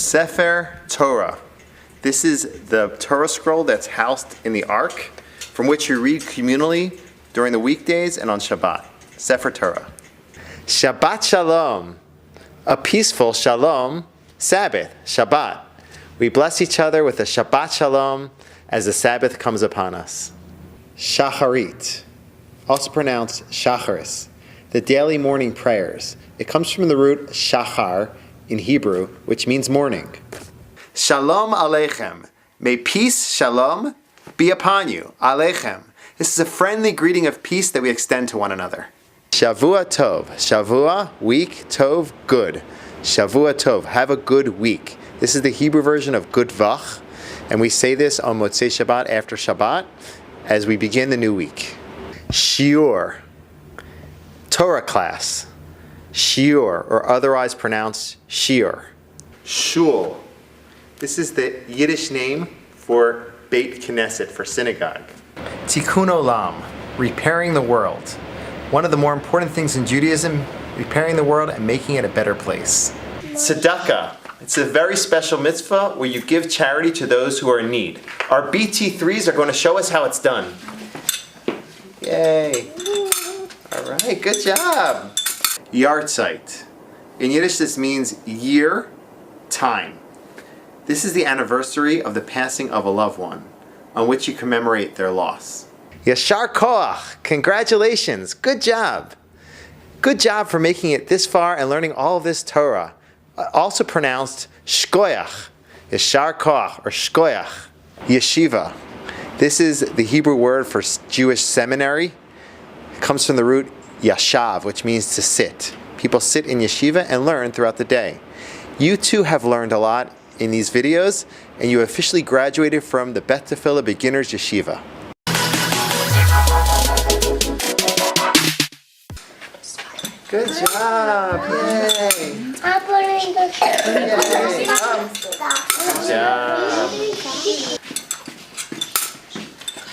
Sefer Torah. This is the Torah scroll that's housed in the Ark, from which you read communally during the weekdays and on Shabbat. Sefer Torah. Shabbat Shalom. A peaceful Shalom Sabbath, Shabbat. We bless each other with a Shabbat Shalom as the Sabbath comes upon us. Shacharit, also pronounced Shacharis, the daily morning prayers. It comes from the root shachar in Hebrew, which means morning. Shalom Aleichem. May peace, Shalom, be upon you. Aleichem. This is a friendly greeting of peace that we extend to one another. Shavua Tov. Shavua, week. Tov, good. Shavua Tov. Have a good week. This is the Hebrew version of Good Vach, and we say this on Motzei Shabbat after Shabbat as we begin the new week. Shiur. Torah class. Shiur, or otherwise pronounced shiur. Shul. This is the Yiddish name for Beit Knesset, for synagogue. Tikkun Olam, repairing the world. One of the more important things in Judaism, repairing the world and making it a better place. Tzedakah. It's a very special mitzvah where you give charity to those who are in need. Our BT3s are going to show us how it's done. Yay. All right, good job. Yahrzeit. In Yiddish, this means year, time. This is the anniversary of the passing of a loved one, on which you commemorate their loss. Yashar koach. Congratulations. Good job. Good job for making it this far and learning all of this Torah. Also pronounced shkoyach. Yashar koach, or shkoyach. Yeshivah. This is the Hebrew word for Jewish seminary. It comes from the root yashav, which means to sit. People sit in yeshiva and learn throughout the day. You too have learned a lot in these videos, and you officially graduated from the Beth Tefillah Beginners Yeshiva. Good job! Yay! I'm putting the Good job!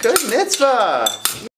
Good mitzvah!